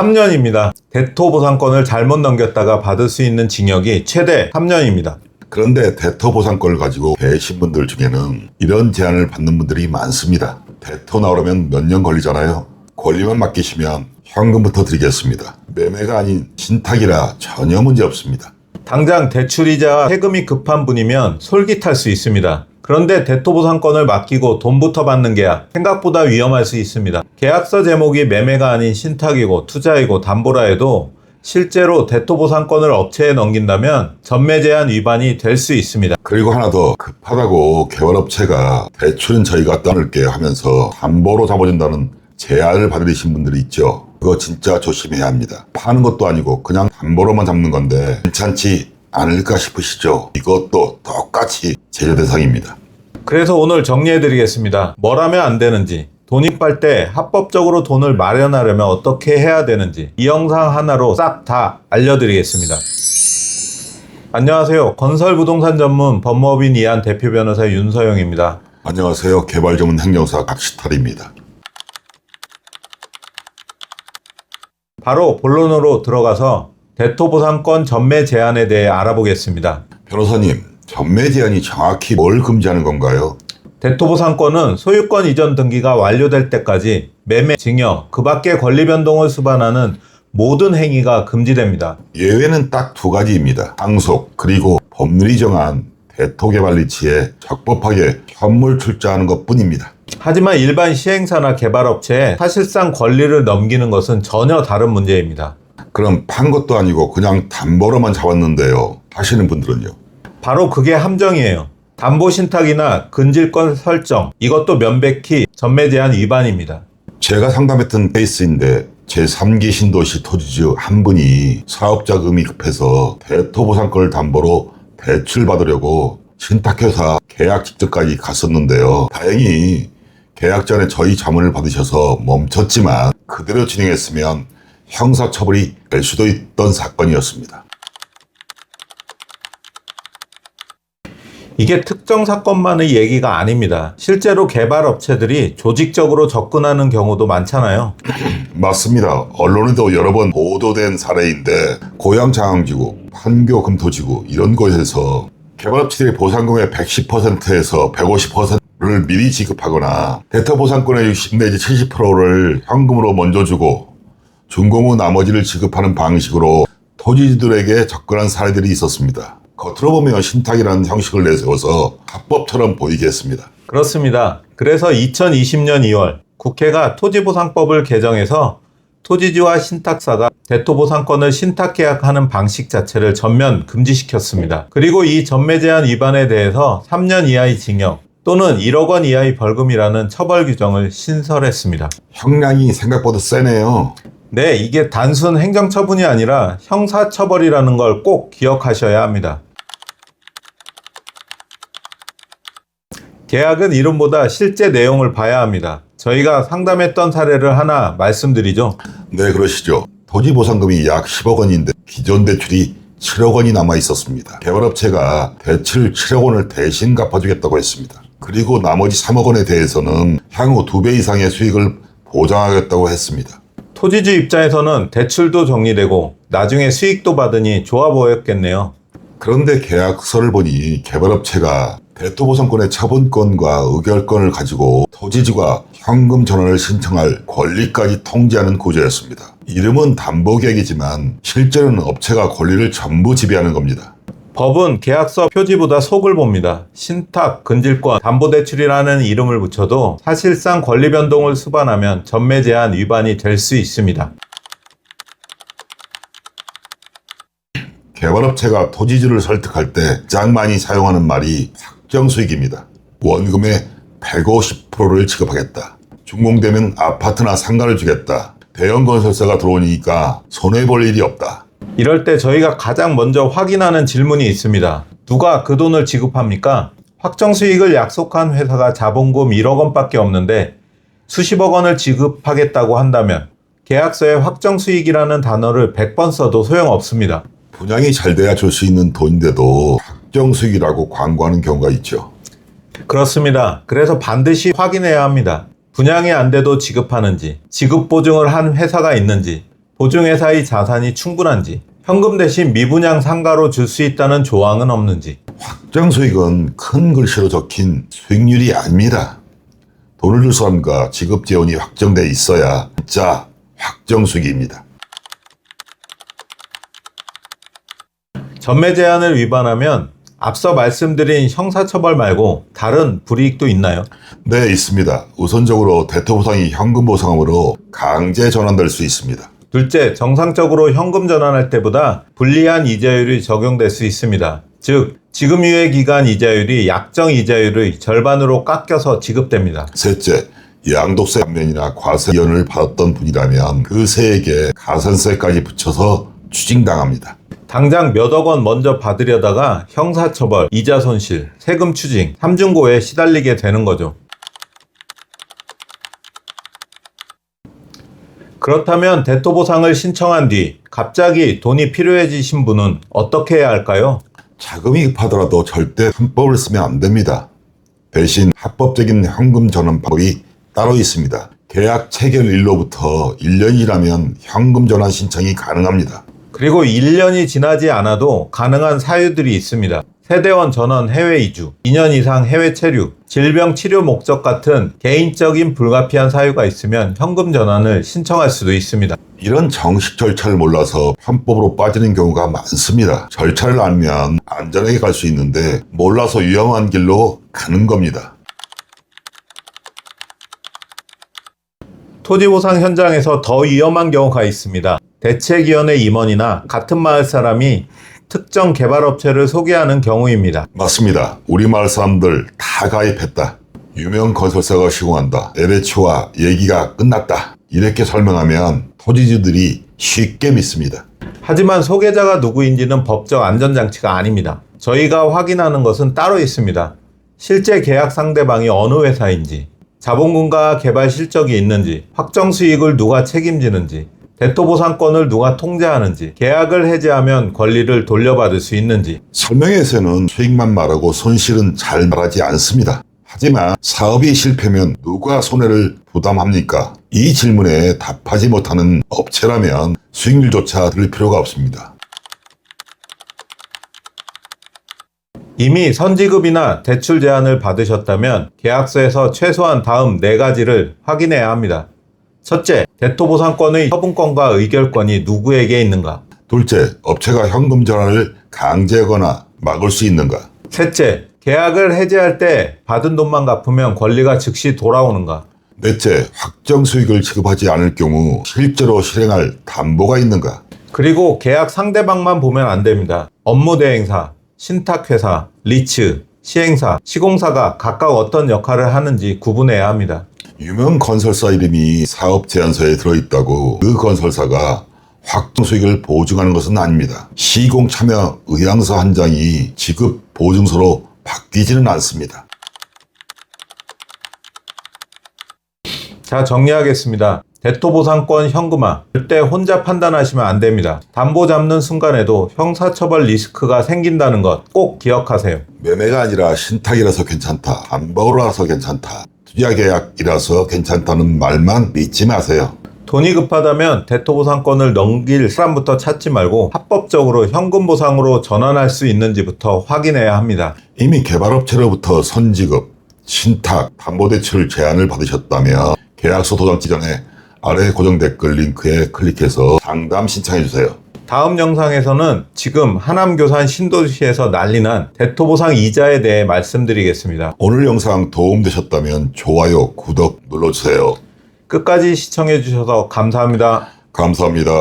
3년입니다. 대토보상권을 잘못 넘겼다가 받을 수 있는 징역이 최대 3년입니다. 그런데 대토보상권을 가지고 계신 분들 중에는 이런 제안을 받는 분들이 많습니다. 대토 나오려면 몇 년 걸리잖아요. 권리만 맡기시면 현금부터 드리겠습니다. 매매가 아닌 신탁이라 전혀 문제 없습니다. 당장 대출이자 세금이 급한 분이면 솔깃할 수 있습니다. 그런데 대토보상권을 맡기고 돈부터 받는 계약, 생각보다 위험할 수 있습니다. 계약서 제목이 매매가 아닌 신탁이고 투자이고 담보라 해도 실제로 대토보상권을 업체에 넘긴다면 전매제한 위반이 될 수 있습니다. 그리고 하나 더, 급하다고 개발업체가 대출은 저희가 떠날게요 하면서 담보로 잡아준다는 제안을 받으신 분들이 있죠. 그거 진짜 조심해야 합니다. 파는 것도 아니고 그냥 담보로만 잡는 건데 괜찮지 않을까 싶으시죠? 이것도 똑같이 제재 대상입니다. 그래서 오늘 정리해드리겠습니다. 뭘 하면 안 되는지, 돈이 빨 때 합법적으로 돈을 마련하려면 어떻게 해야 되는지 이 영상 하나로 싹 다 알려드리겠습니다. 안녕하세요. 건설부동산 전문 법무법인 이한 대표 변호사 윤서영입니다. 안녕하세요. 개발 전문 행정사 박시탈입니다. 바로 본론으로 들어가서 대토보상권 전매 제한에 대해 알아보겠습니다. 변호사님, 전매 제한이 정확히 뭘 금지하는 건가요? 대토보상권은 소유권 이전 등기가 완료될 때까지 매매, 증여, 그 밖의 권리 변동을 수반하는 모든 행위가 금지됩니다. 예외는 딱 두 가지입니다. 상속 그리고 법률이 정한 대토개발리치에 적법하게 현물 출자하는 것뿐입니다. 하지만 일반 시행사나 개발업체에 사실상 권리를 넘기는 것은 전혀 다른 문제입니다. 그럼 판 것도 아니고 그냥 담보로만 잡았는데요 하시는 분들은요? 바로 그게 함정이에요. 담보신탁이나 근질권 설정, 이것도 명백히 전매 제한 위반입니다. 제가 상담했던 케이스인데 제3기 신도시 토지주 한 분이 사업자금이 급해서 대토보상권을 담보로 대출받으려고 신탁회사 계약 직전까지 갔었는데요. 다행히 계약 전에 저희 자문을 받으셔서 멈췄지만 그대로 진행했으면 형사처벌이 될 수도 있던 사건이었습니다. 이게 특정 사건만의 얘기가 아닙니다. 실제로 개발업체들이 조직적으로 접근하는 경우도 많잖아요. 맞습니다. 언론에도 여러 번 보도된 사례인데 고양장항지구, 판교금토지구 이런 곳에서 개발업체들이 보상금의 110%에서 150%를 미리 지급하거나 대토보상권의 60 내지 70%를 현금으로 먼저 주고 준공 후 나머지를 지급하는 방식으로 토지주들에게 접근한 사례들이 있었습니다. 겉으로 보면 신탁이라는 형식을 내세워서 합법처럼 보이겠습니다. 그렇습니다. 그래서 2020년 2월 국회가 토지보상법을 개정해서 토지주와 신탁사가 대토보상권을 신탁계약하는 방식 자체를 전면 금지시켰습니다. 그리고 이 전매 제한 위반에 대해서 3년 이하의 징역 또는 1억 원 이하의 벌금이라는 처벌 규정을 신설했습니다. 형량이 생각보다 세네요. 네, 이게 단순 행정처분이 아니라 형사처벌이라는 걸 꼭 기억하셔야 합니다. 계약은 이름보다 실제 내용을 봐야 합니다. 저희가 상담했던 사례를 하나 말씀드리죠. 네, 그러시죠. 토지 보상금이 약 10억 원인데 기존 대출이 7억 원이 남아 있었습니다. 개발업체가 대출 7억 원을 대신 갚아주겠다고 했습니다. 그리고 나머지 3억 원에 대해서는 향후 2배 이상의 수익을 보장하겠다고 했습니다. 토지주 입장에서는 대출도 정리되고 나중에 수익도 받으니 좋아 보였겠네요. 그런데 계약서를 보니 개발업체가 대토보상권의 처분권과 의결권을 가지고 토지주가 현금 전환을 신청할 권리까지 통지하는 구조였습니다. 이름은 담보계약이지만 실제로는 업체가 권리를 전부 지배하는 겁니다. 법은 계약서 표지보다 속을 봅니다. 신탁, 근질권, 담보대출이라는 이름을 붙여도 사실상 권리 변동을 수반하면 전매 제한 위반이 될 수 있습니다. 개발업체가 토지주를 설득할 때 가장 많이 사용하는 말이 확정수익입니다. 원금의 150%를 지급하겠다. 준공되면 아파트나 상가를 주겠다. 대형 건설사가 들어오니까 손해볼 일이 없다. 이럴 때 저희가 가장 먼저 확인하는 질문이 있습니다. 누가 그 돈을 지급합니까? 확정 수익을 약속한 회사가 자본금 1억 원밖에 없는데 수십억 원을 지급하겠다고 한다면 계약서에 확정 수익이라는 단어를 100번 써도 소용없습니다. 분양이 잘 돼야 줄 수 있는 돈인데도 확정 수익이라고 광고하는 경우가 있죠. 그렇습니다. 그래서 반드시 확인해야 합니다. 분양이 안 돼도 지급하는지, 지급 보증을 한 회사가 있는지, 보증회사의 자산이 충분한지, 현금 대신 미분양 상가로 줄 수 있다는 조항은 없는지. 확정 수익은 큰 글씨로 적힌 수익률이 아닙니다. 돈을 줄 사람과 지급 재원이 확정돼 있어야 진짜 확정 수익입니다. 전매 제한을 위반하면 앞서 말씀드린 형사처벌 말고 다른 불이익도 있나요? 네, 있습니다. 우선적으로 대토보상이 현금 보상으로 강제 전환될 수 있습니다. 둘째, 정상적으로 현금 전환할 때보다 불리한 이자율이 적용될 수 있습니다. 즉, 지급 유예 기간 이자율이 약정 이자율의 절반으로 깎여서 지급됩니다. 셋째, 양도세 감면이나 과세 이연을 받았던 분이라면 그 세액에 가산세까지 붙여서 추징당합니다. 당장 몇억 원 먼저 받으려다가 형사처벌, 이자 손실, 세금 추징, 삼중고에 시달리게 되는 거죠. 그렇다면 대토보상을 신청한 뒤 갑자기 돈이 필요해지신 분은 어떻게 해야 할까요? 자금이 급하더라도 절대 편법을 쓰면 안 됩니다. 대신 합법적인 현금 전환 방법이 따로 있습니다. 계약 체결일로부터 1년이라면 현금 전환 신청이 가능합니다. 그리고 1년이 지나지 않아도 가능한 사유들이 있습니다. 세대원 전원 해외 이주, 2년 이상 해외 체류, 질병 치료 목적 같은 개인적인 불가피한 사유가 있으면 현금 전환을 신청할 수도 있습니다. 이런 정식 절차를 몰라서 편법으로 빠지는 경우가 많습니다. 절차를 알면 안전하게 갈 수 있는데 몰라서 위험한 길로 가는 겁니다. 토지보상 현장에서 더 위험한 경우가 있습니다. 대책위원회 임원이나 같은 마을 사람이 특정 개발업체를 소개하는 경우입니다. 맞습니다. 우리 마을 사람들 다 가입했다. 유명 건설사가 시공한다. LH와 얘기가 끝났다. 이렇게 설명하면 토지주들이 쉽게 믿습니다. 하지만 소개자가 누구인지는 법적 안전장치가 아닙니다. 저희가 확인하는 것은 따로 있습니다. 실제 계약 상대방이 어느 회사인지, 자본금과 개발 실적이 있는지, 확정 수익을 누가 책임지는지, 대토보상권을 누가 통제하는지, 계약을 해지하면 권리를 돌려받을 수 있는지. 설명회에서는 수익만 말하고 손실은 잘 말하지 않습니다. 하지만 사업이 실패면 누가 손해를 부담합니까? 이 질문에 답하지 못하는 업체라면 수익률조차 들을 필요가 없습니다. 이미 선지급이나 대출 제한을 받으셨다면 계약서에서 최소한 다음 4가지를 확인해야 합니다. 첫째, 대토보상권의 처분권과 의결권이 누구에게 있는가? 둘째, 업체가 현금 전환을 강제하거나 막을 수 있는가? 셋째, 계약을 해지할 때 받은 돈만 갚으면 권리가 즉시 돌아오는가? 넷째, 확정 수익을 지급하지 않을 경우 실제로 실행할 담보가 있는가? 그리고 계약 상대방만 보면 안 됩니다. 업무 대행사, 신탁회사, 리츠, 시행사, 시공사가 각각 어떤 역할을 하는지 구분해야 합니다. 유명 건설사 이름이 사업 제안서에 들어있다고 그 건설사가 확정 수익을 보증하는 것은 아닙니다. 시공 참여 의향서 한 장이 지급 보증서로 바뀌지는 않습니다. 자, 정리하겠습니다. 대토보상권 현금화, 절대 혼자 판단하시면 안 됩니다. 담보 잡는 순간에도 형사처벌 리스크가 생긴다는 것 꼭 기억하세요. 매매가 아니라 신탁이라서 괜찮다, 담보라서 괜찮다, 투자계약이라서 괜찮다는 말만 믿지 마세요. 돈이 급하다면 대토보상권을 넘길 사람부터 찾지 말고 합법적으로 현금 보상으로 전환할 수 있는지부터 확인해야 합니다. 이미 개발업체로부터 선지급, 신탁, 담보대출 제안을 받으셨다면 계약서 도장지 전에 아래 고정 댓글 링크에 클릭해서 상담 신청해주세요. 다음 영상에서는 지금 하남교산 신도시에서 난리난 대토보상 이자에 대해 말씀드리겠습니다. 오늘 영상 도움되셨다면 좋아요, 구독 눌러주세요. 끝까지 시청해주셔서 감사합니다. 감사합니다.